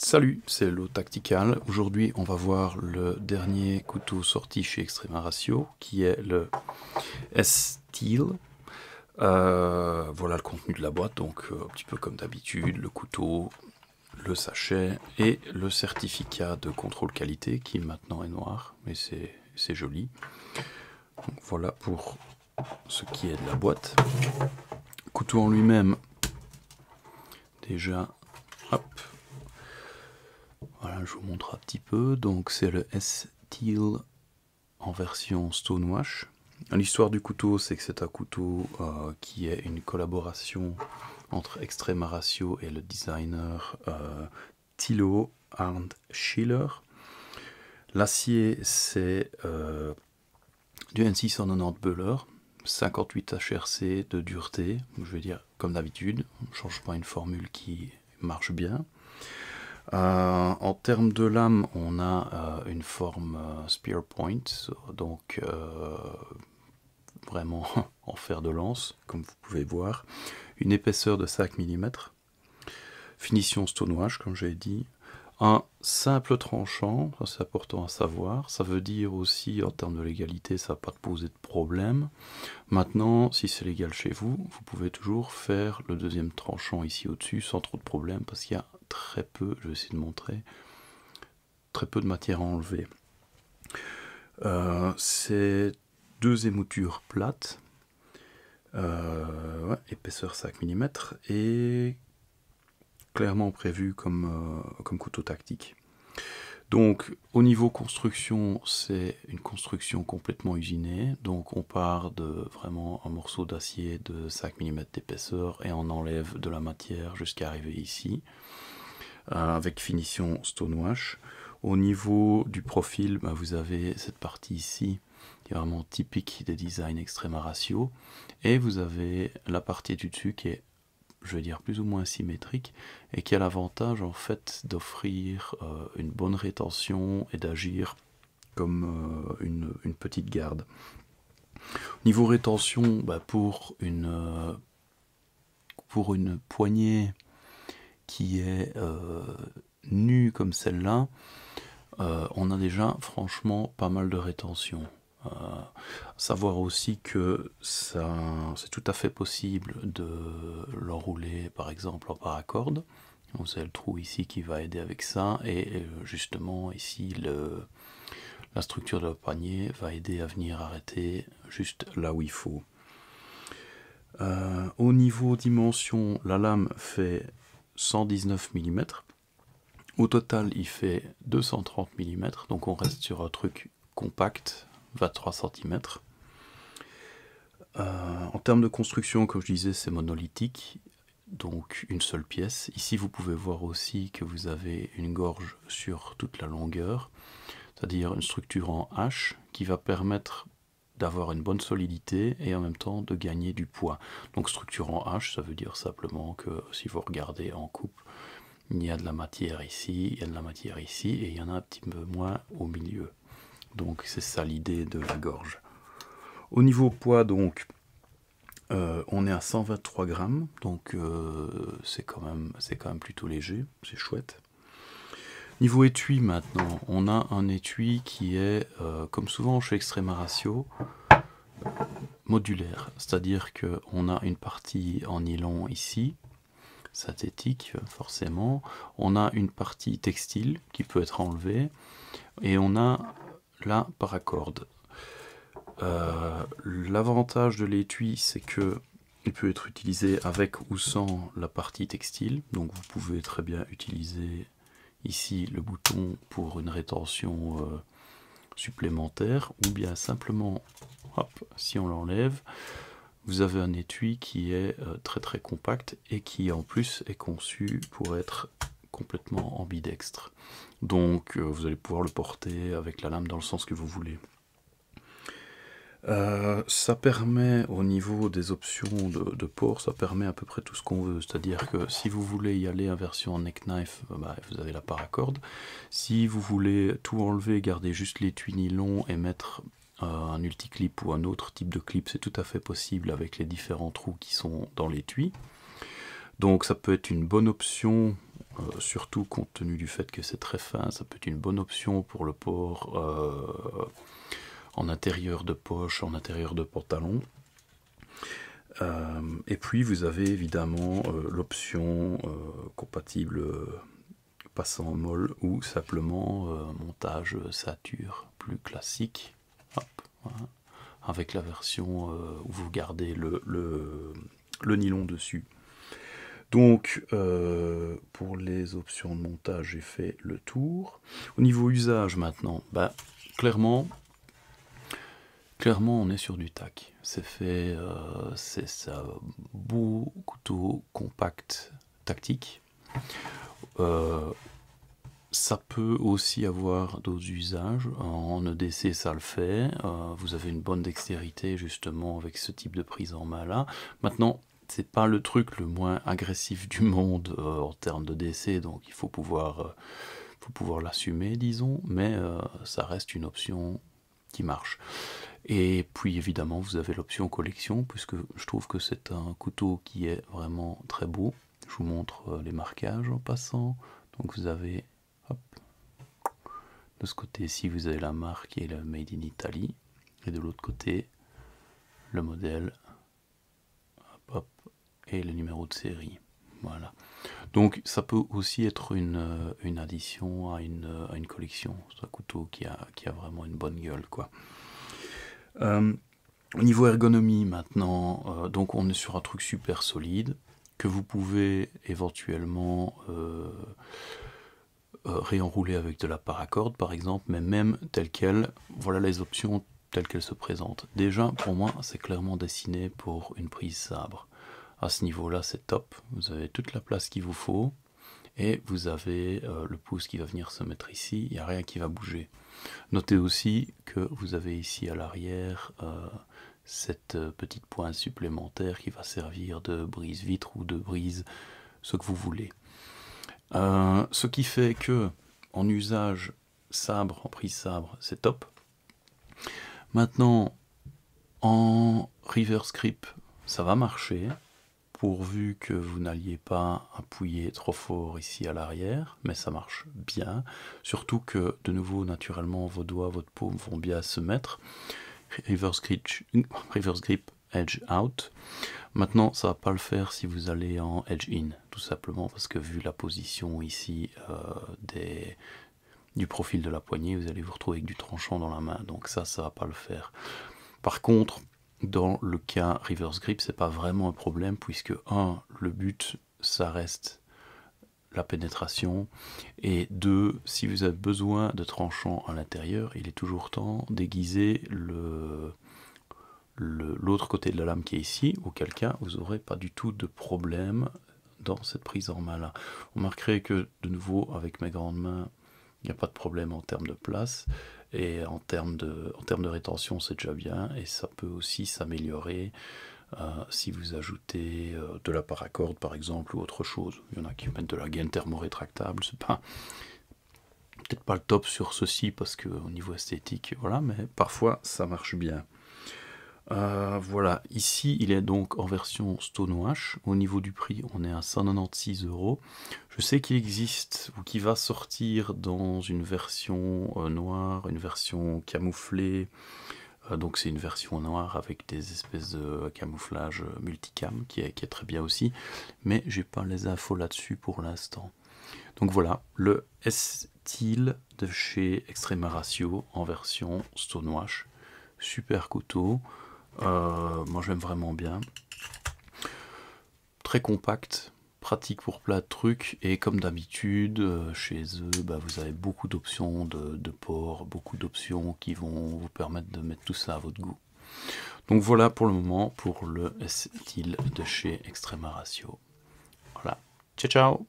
Salut, c'est Lo Tactical. Aujourd'hui, on va voir le dernier couteau sorti chez Extrema Ratio, qui est le S-Steel. Voilà le contenu de la boîte, donc un petit peu comme d'habitude, le couteau, le sachet et le certificat de contrôle qualité, qui maintenant est noir, mais c'est joli. Donc, voilà pour ce qui est de la boîte. Le couteau en lui-même, déjà, hop. Voilà, je vous montre un petit peu. Donc c'est le S-Steel en version Stonewash. L'histoire du couteau, c'est que c'est un couteau qui est une collaboration entre Extrema Ratio et le designer Thilo Arndt Schiller. L'acier, c'est du N690 Böhler, 58 HRC de dureté. Je vais dire comme d'habitude, on ne change pas une formule qui marche bien. En termes de lame, on a une forme spear point, donc vraiment en fer de lance, comme vous pouvez voir. Une épaisseur de 5 mm. Finition stonewash, comme j'ai dit. Un simple tranchant, ça c'est important à savoir. Ça veut dire aussi, en termes de légalité, ça ne va pas te poser de problème. Maintenant, si c'est légal chez vous, vous pouvez toujours faire le deuxième tranchant ici au-dessus sans trop de problème, parce qu'il y a très peu, je vais essayer de montrer, très peu de matière à enlever. C'est deux émoutures plates, épaisseur 5 mm, et clairement prévu comme couteau tactique. Donc au niveau construction, c'est une construction complètement usinée, donc on part de vraiment un morceau d'acier de 5 mm d'épaisseur et on enlève de la matière jusqu'à arriver ici, avec finition stonewash. Au niveau du profil, vous avez cette partie ici qui est vraiment typique des designs Extrema Ratio, et vous avez la partie du dessus qui est, je vais dire, plus ou moins symétrique et qui a l'avantage en fait d'offrir une bonne rétention et d'agir comme une petite garde. Niveau rétention, pour une poignée qui est nue comme celle-là, on a déjà franchement pas mal de rétention. Savoir aussi que c'est tout à fait possible de l'enrouler par exemple en paracorde. Vous avez le trou ici qui va aider avec ça, et justement ici la structure de la poignée va aider à venir arrêter juste là où il faut. Au niveau dimension, la lame fait 119 mm. Au total, il fait 230 mm, donc on reste sur un truc compact, 23 cm. En termes de construction, comme je disais, c'est monolithique, donc une seule pièce. Ici, vous pouvez voir aussi que vous avez une gorge sur toute la longueur, c'est-à-dire une structure en H qui va permettre d'avoir une bonne solidité et en même temps de gagner du poids. Donc structure en H, ça veut dire simplement que si vous regardez en coupe, il y a de la matière ici, il y a de la matière ici, et il y en a un petit peu moins au milieu. Donc c'est ça l'idée de la gorge. Au niveau poids, donc, on est à 123 grammes, donc c'est quand même plutôt léger, c'est chouette. Niveau étui maintenant, on a un étui qui est, comme souvent chez Extrema Ratio, modulaire. C'est-à-dire qu'on a une partie en nylon ici, synthétique forcément, on a une partie textile qui peut être enlevée, et on a la paracorde. L'avantage de l'étui, c'est que il peut être utilisé avec ou sans la partie textile, donc vous pouvez très bien utiliser ici le bouton pour une rétention supplémentaire, ou bien simplement, hop, si on l'enlève, vous avez un étui qui est très très compact et qui en plus est conçu pour être complètement ambidextre. Donc vous allez pouvoir le porter avec la lame dans le sens que vous voulez. Ça permet, au niveau des options de port, ça permet à peu près tout ce qu'on veut. C'est-à-dire que si vous voulez y aller en version neck knife, vous avez la paracorde. Si vous voulez tout enlever, garder juste l'étui nylon et mettre un ulticlip ou un autre type de clip, c'est tout à fait possible avec les différents trous qui sont dans l'étui. Donc ça peut être une bonne option surtout compte tenu du fait que c'est très fin, ça peut être une bonne option pour le port en intérieur de poche, en intérieur de pantalon. Et puis vous avez évidemment l'option compatible passant molle ou simplement montage ceinture plus classique. Hop, voilà. Avec la version où vous gardez le nylon dessus. Donc pour les options de montage, j'ai fait le tour. Au niveau usage maintenant, bah, clairement on est sur du tac. C'est fait, c'est ça, beau couteau compact tactique. Ça peut aussi avoir d'autres usages. En EDC, ça le fait. Vous avez une bonne dextérité justement avec ce type de prise en main là. Maintenant, c'est pas le truc le moins agressif du monde en termes de d'EDC, donc il faut pouvoir l'assumer, disons, mais ça reste une option qui marche. Et puis évidemment, vous avez l'option collection, puisque je trouve que c'est un couteau qui est vraiment très beau. Je vous montre les marquages en passant. Donc vous avez, hop, de ce côté-ci, vous avez la marque et le Made in Italy. Et de l'autre côté, le modèle, hop, hop, et le numéro de série. Voilà. Donc ça peut aussi être une addition à une collection. C'est un couteau qui a vraiment une bonne gueule, quoi. Au niveau ergonomie maintenant, donc on est sur un truc super solide que vous pouvez éventuellement réenrouler avec de la paracorde par exemple, mais même tel quel, voilà les options telles qu'elles se présentent. Déjà pour moi c'est clairement dessiné pour une prise sabre. À ce niveau là c'est top, vous avez toute la place qu'il vous faut et vous avez le pouce qui va venir se mettre ici, il n'y a rien qui va bouger. Notez aussi que vous avez ici à l'arrière cette petite pointe supplémentaire qui va servir de brise-vitre ou de brise, ce que vous voulez. Ce qui fait que en usage sabre, en prise sabre, c'est top. Maintenant, en reverse grip, ça va marcher, pourvu que vous n'alliez pas appuyer trop fort ici à l'arrière, mais ça marche bien. Surtout que, de nouveau, naturellement, vos doigts, votre paume vont bien se mettre. Reverse grip, edge out. Maintenant, ça va pas le faire si vous allez en edge in, tout simplement parce que vu la position ici du profil de la poignée, vous allez vous retrouver avec du tranchant dans la main. Donc ça va pas le faire. Par contre, dans le cas reverse grip, c'est pas vraiment un problème puisque le but ça reste la pénétration et 2, si vous avez besoin de tranchant à l'intérieur, il est toujours temps d'aiguiser l'autre côté de la lame qui est ici, auquel cas vous n'aurez pas du tout de problème dans cette prise en main là. Vous remarquerez que de nouveau avec mes grandes mains, il n'y a pas de problème en termes de place. Et en termes de rétention, c'est déjà bien, et ça peut aussi s'améliorer si vous ajoutez de la paracorde par exemple ou autre chose. Il y en a qui mettent de la gaine thermorétractable, c'est pas peut-être pas le top sur ceci parce que au niveau esthétique, voilà, mais parfois ça marche bien. Voilà, ici il est donc en version Stonewash. Au niveau du prix, on est à 196 €. Je sais qu'il existe ou qu'il va sortir dans une version noire, une version camouflée. Donc c'est une version noire avec des espèces de camouflage multicam qui est très bien aussi. Mais j'ai pas les infos là-dessus pour l'instant. Donc voilà, le S-Steel de chez Extrema Ratio en version Stonewash. Super couteau. Moi j'aime vraiment bien, très compact, pratique pour plein de trucs et comme d'habitude chez eux vous avez beaucoup d'options de port, beaucoup d'options qui vont vous permettre de mettre tout ça à votre goût. Donc voilà pour le moment pour le S-Steel de chez Extrema Ratio. Voilà, ciao ciao.